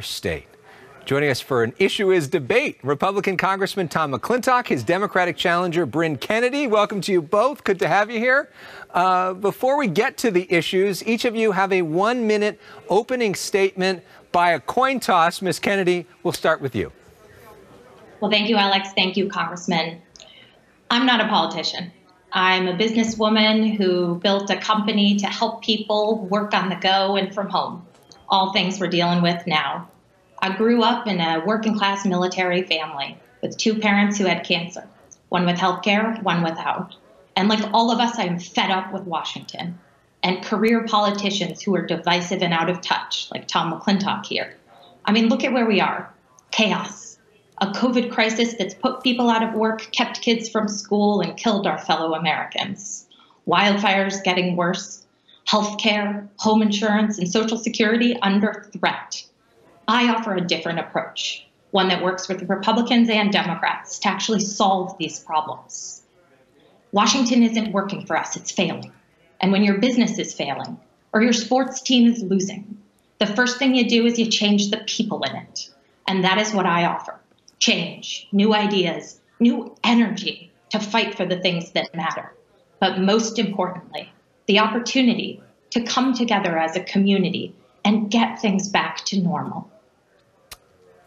state. Joining us for an Issue Is Debate, Republican Congressman Tom McClintock, his Democratic challenger Brynne Kennedy. Welcome to you both. Good to have you here. Before we get to the issues, each of you have a 1-minute opening statement by a coin toss. Ms. Kennedy, we'll start with you. Well, thank you, Alex. Thank you, Congressman. I'm not a politician. I'm a businesswoman who built a company to help people work on the go and from home, all things we're dealing with now. I grew up in a working-class military family with 2 parents who had cancer, one with health care, one without. And like all of us, I'm fed up with Washington and career politicians who are divisive and out of touch, like Tom McClintock here. I mean, look at where we are. Chaos. A COVID crisis that's put people out of work, kept kids from school, and killed our fellow Americans. Wildfires getting worse. Health care, home insurance, and Social Security under threat. I offer a different approach, one that works with Republicans and Democrats to actually solve these problems. Washington isn't working for us, it's failing. And when your business is failing, or your sports team is losing, the first thing you do is you change the people in it. And that is what I offer. Change, new ideas, new energy to fight for the things that matter. But most importantly, the opportunity to come together as a community and get things back to normal.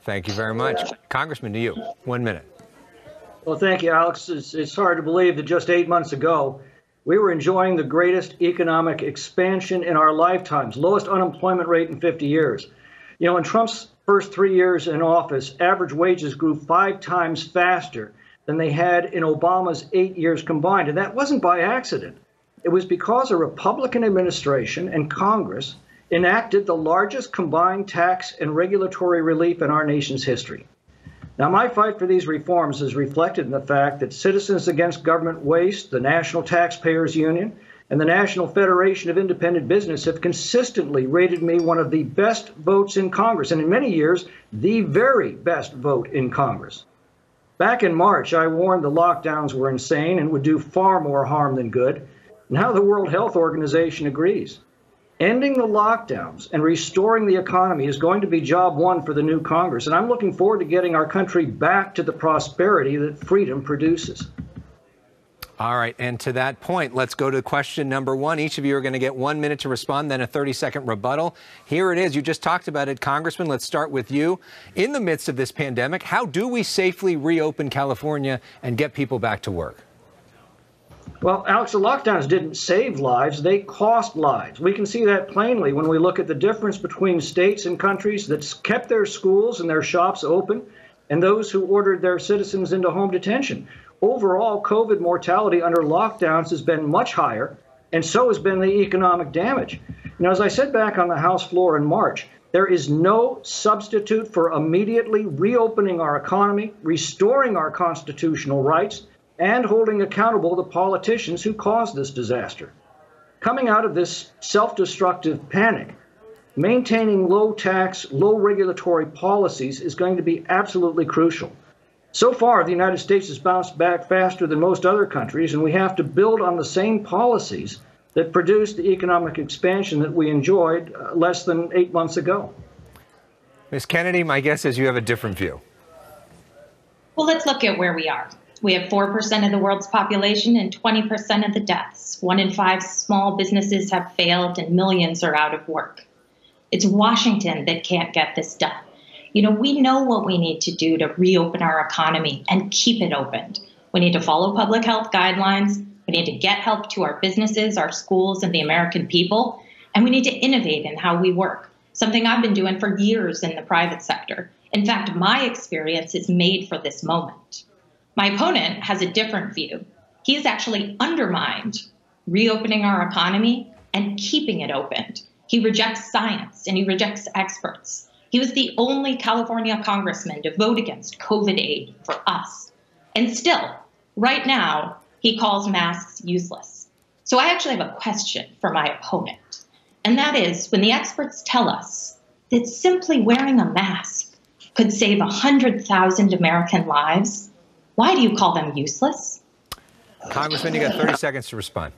Thank you very much. Congressman, to you. 1 minute. Well, thank you, Alex. It's hard to believe that just 8 months ago, we were enjoying the greatest economic expansion in our lifetimes, lowest unemployment rate in 50 years. You know, in Trump's first 3 years in office, average wages grew 5 times faster than they had in Obama's 8 years combined. And that wasn't by accident. It was because a Republican administration and Congress enacted the largest combined tax and regulatory relief in our nation's history. Now, my fight for these reforms is reflected in the fact that Citizens Against Government Waste, the National Taxpayers Union, and the National Federation of Independent Business have consistently rated me one of the best votes in Congress, and in many years, the very best vote in Congress. Back in March, I warned the lockdowns were insane and would do far more harm than good. Now the World Health Organization agrees. Ending the lockdowns and restoring the economy is going to be job one for the new Congress, and I'm looking forward to getting our country back to the prosperity that freedom produces. All right, and to that point, let's go to question number 1. Each of you are going to get 1 minute to respond, then a 30-second rebuttal. Here it is. You just talked about it, Congressman. Let's start with you. In the midst of this pandemic, how do we safely reopen California and get people back to work? Well, Alex, the lockdowns didn't save lives, they cost lives. We can see that plainly when we look at the difference between states and countries that kept their schools and their shops open and those who ordered their citizens into home detention. Overall, COVID mortality under lockdowns has been much higher, and so has been the economic damage. Now, as I said back on the House floor in March, there is no substitute for immediately reopening our economy, restoring our constitutional rights, and holding accountable the politicians who caused this disaster. Coming out of this self-destructive panic, maintaining low tax, low regulatory policies is going to be absolutely crucial. So far, the United States has bounced back faster than most other countries, and we have to build on the same policies that produced the economic expansion that we enjoyed less than 8 months ago. Ms. Kennedy, my guess is you have a different view. Well, let's look at where we are. We have 4% of the world's population and 20% of the deaths. 1 in 5 small businesses have failed and millions are out of work. It's Washington that can't get this done. You know, we know what we need to do to reopen our economy and keep it opened. We need to follow public health guidelines. We need to get help to our businesses, our schools, and the American people. And we need to innovate in how we work, something I've been doing for years in the private sector. In fact, my experience is made for this moment. My opponent has a different view. He has actually undermined reopening our economy and keeping it opened. He rejects science and he rejects experts. He was the only California congressman to vote against COVID aid for us. And still, right now, he calls masks useless. So I actually have a question for my opponent. And that is, when the experts tell us that simply wearing a mask could save 100,000 American lives, why do you call them useless? Congressman, you got 30 seconds to respond.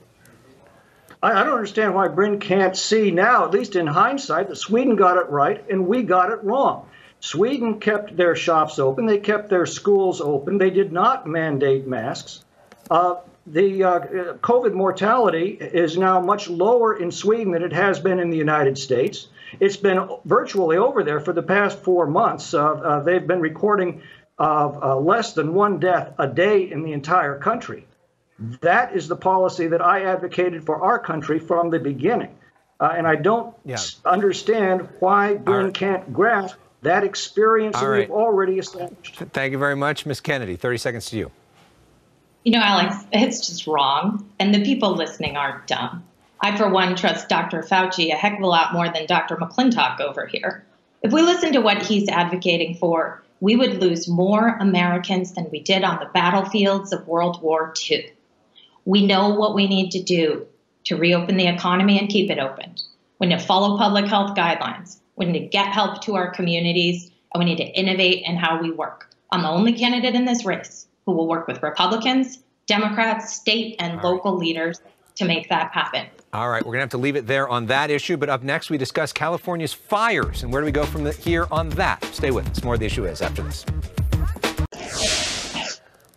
I don't understand why Brynne can't see now, at least in hindsight, that Sweden got it right and we got it wrong. Sweden kept their shops open. They kept their schools open. They did not mandate masks. The COVID mortality is now much lower in Sweden than it has been in the United States. It's been virtually over there for the past 4 months. They've been recording less than 1 death a day in the entire country. That is the policy that I advocated for our country from the beginning. And I don't understand why Brynne can't grasp that experience that we've already established. Thank you very much. Ms. Kennedy, 30 seconds to you. You know, Alex, it's just wrong. And the people listening aren't dumb. I, for one, trust Dr. Fauci a heck of a lot more than Dr. McClintock over here. If we listen to what he's advocating for, we would lose more Americans than we did on the battlefields of World War II. We know what we need to do to reopen the economy and keep it open. We need to follow public health guidelines. We need to get help to our communities, and we need to innovate in how we work. I'm the only candidate in this race who will work with Republicans, Democrats, state and local leaders to make that happen. All right, we're going to have to leave it there on that issue. But up next, we discuss California's fires. And where do we go from here on that? Stay with us. More of The Issue Is after this.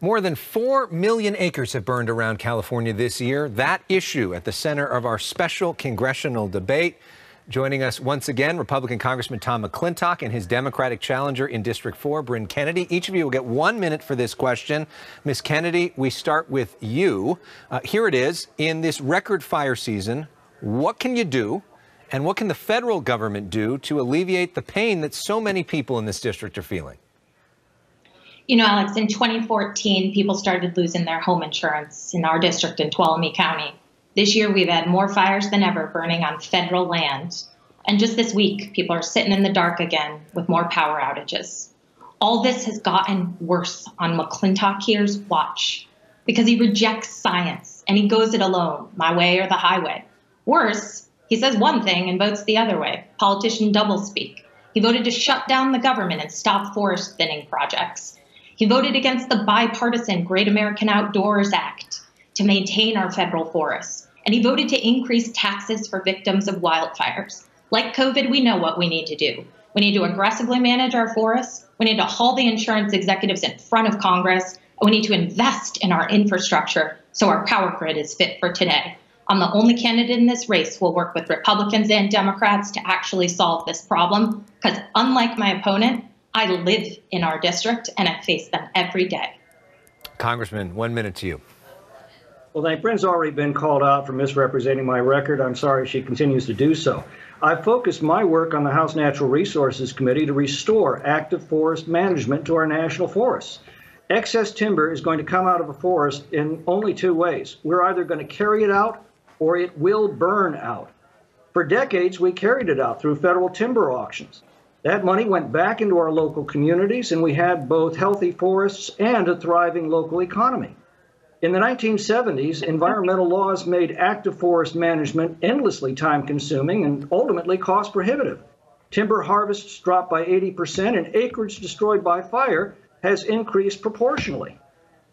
More than 4 million acres have burned around California this year. That issue at the center of our special congressional debate. Joining us once again, Republican Congressman Tom McClintock and his Democratic challenger in District 4, Brynne Kennedy. Each of you will get 1 minute for this question. Ms. Kennedy, we start with you. Here it is. In this record fire season, what can you do, and what can the federal government do to alleviate the pain that so many people in this district are feeling? You know, Alex, in 2014, people started losing their home insurance in our district in Tuolumne County. This year, we've had more fires than ever burning on federal land. And just this week, people are sitting in the dark again with more power outages. All this has gotten worse on McClintock here's watch because he rejects science and he goes it alone, my way or the highway. Worse, he says one thing and votes the other way. Politician doublespeak. He voted to shut down the government and stop forest thinning projects. He voted against the bipartisan Great American Outdoors Act to maintain our federal forests. And he voted to increase taxes for victims of wildfires. Like COVID, we know what we need to do. We need to aggressively manage our forests. We need to haul the insurance executives in front of Congress. And we need to invest in our infrastructure so our power grid is fit for today. I'm the only candidate in this race who will work with Republicans and Democrats to actually solve this problem. Because unlike my opponent, I live in our district and I face them every day. Congressman, 1 minute to you. Well, Brynne's already been called out for misrepresenting my record. I'm sorry she continues to do so. I've focused my work on the House Natural Resources Committee to restore active forest management to our national forests. Excess timber is going to come out of a forest in only 2 ways. We're either going to carry it out or it will burn out. For decades, we carried it out through federal timber auctions. That money went back into our local communities, and we had both healthy forests and a thriving local economy. In the 1970s, environmental laws made active forest management endlessly time-consuming and ultimately cost-prohibitive. Timber harvests dropped by 80%, and acreage destroyed by fire has increased proportionally.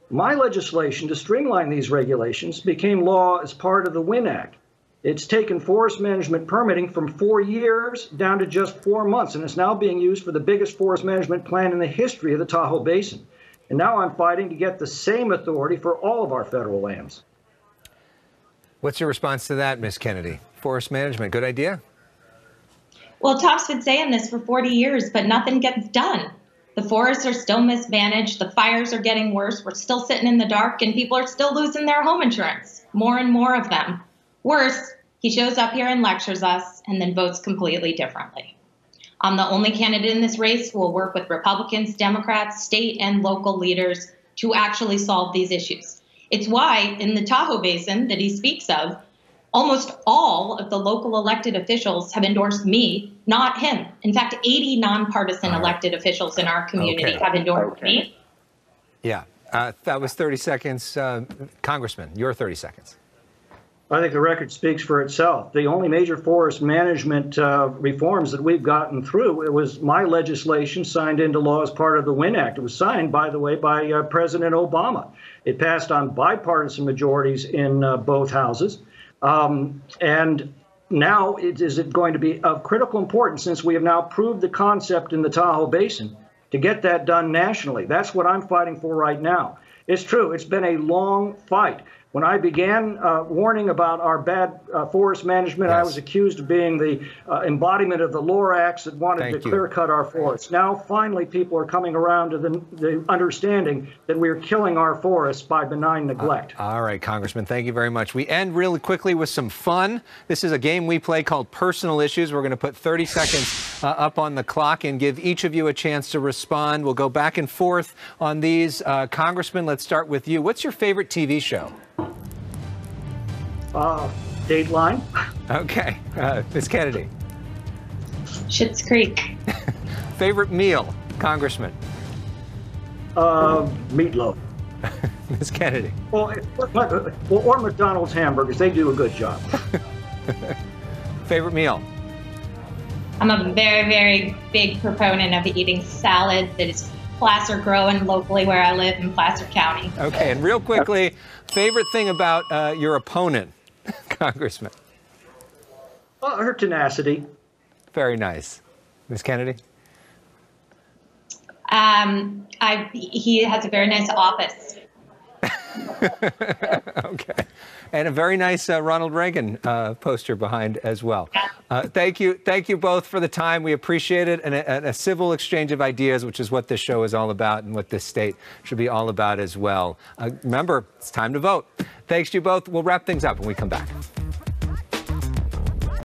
My legislation to streamline these regulations became law as part of the WIN Act. It's taken forest management permitting from 4 years down to just 4 months, and it's now being used for the biggest forest management plan in the history of the Tahoe Basin. And now I'm fighting to get the same authority for all of our federal lands. What's your response to that, Ms. Kennedy? Forest management, good idea? Well, Top's been saying this for 40 years, but nothing gets done. The forests are still mismanaged. The fires are getting worse. We're still sitting in the dark, and people are still losing their home insurance. More and more of them. Worse, he shows up here and lectures us and then votes completely differently. I'm the only candidate in this race who will work with Republicans, Democrats, state and local leaders to actually solve these issues. It's why in the Tahoe Basin that he speaks of, almost all of the local elected officials have endorsed me, not him. In fact, 80 nonpartisan elected officials in our community have endorsed me. Yeah, that was 30 seconds. Congressman, your 30 seconds. I think the record speaks for itself. The only major forest management reforms that we've gotten through, it was my legislation signed into law as part of the WIN Act. It was signed, by the way, by President Obama. It passed on bipartisan majorities in both houses. And now, is it going to be of critical importance, since we have now proved the concept in the Tahoe Basin, to get that done nationally? That's what I'm fighting for right now. It's true, it's been a long fight. When I began warning about our bad forest management, yes, I was accused of being the embodiment of the Lorax that wanted to clear-cut our forests. Now, finally, people are coming around to the understanding that we are killing our forests by benign neglect. All right, Congressman, thank you very much. We end really quickly with some fun. This is a game we play called Personal Issues. We're going to put 30 seconds up on the clock and give each of you a chance to respond. We'll go back and forth on these. Congressman, let's start with you. What's your favorite TV show? Dateline. Okay. Ms. Kennedy. Schitt's Creek. Favorite meal, Congressman? Meatloaf. Ms. Kennedy. Well, or McDonald's hamburgers. They do a good job. Favorite meal? I'm a very, very big proponent of eating salad that is placer growing locally where I live in Placer County. Okay, and real quickly, favorite thing about your opponent, Congressman? Her tenacity. Very nice. Ms. Kennedy? He has a very nice office. Okay. And a very nice Ronald Reagan poster behind as well. Thank you both for the time. We appreciate it. And a civil exchange of ideas, which is what this show is all about and what this state should be all about as well. Remember, it's time to vote. Thanks to you both. We'll wrap things up when we come back.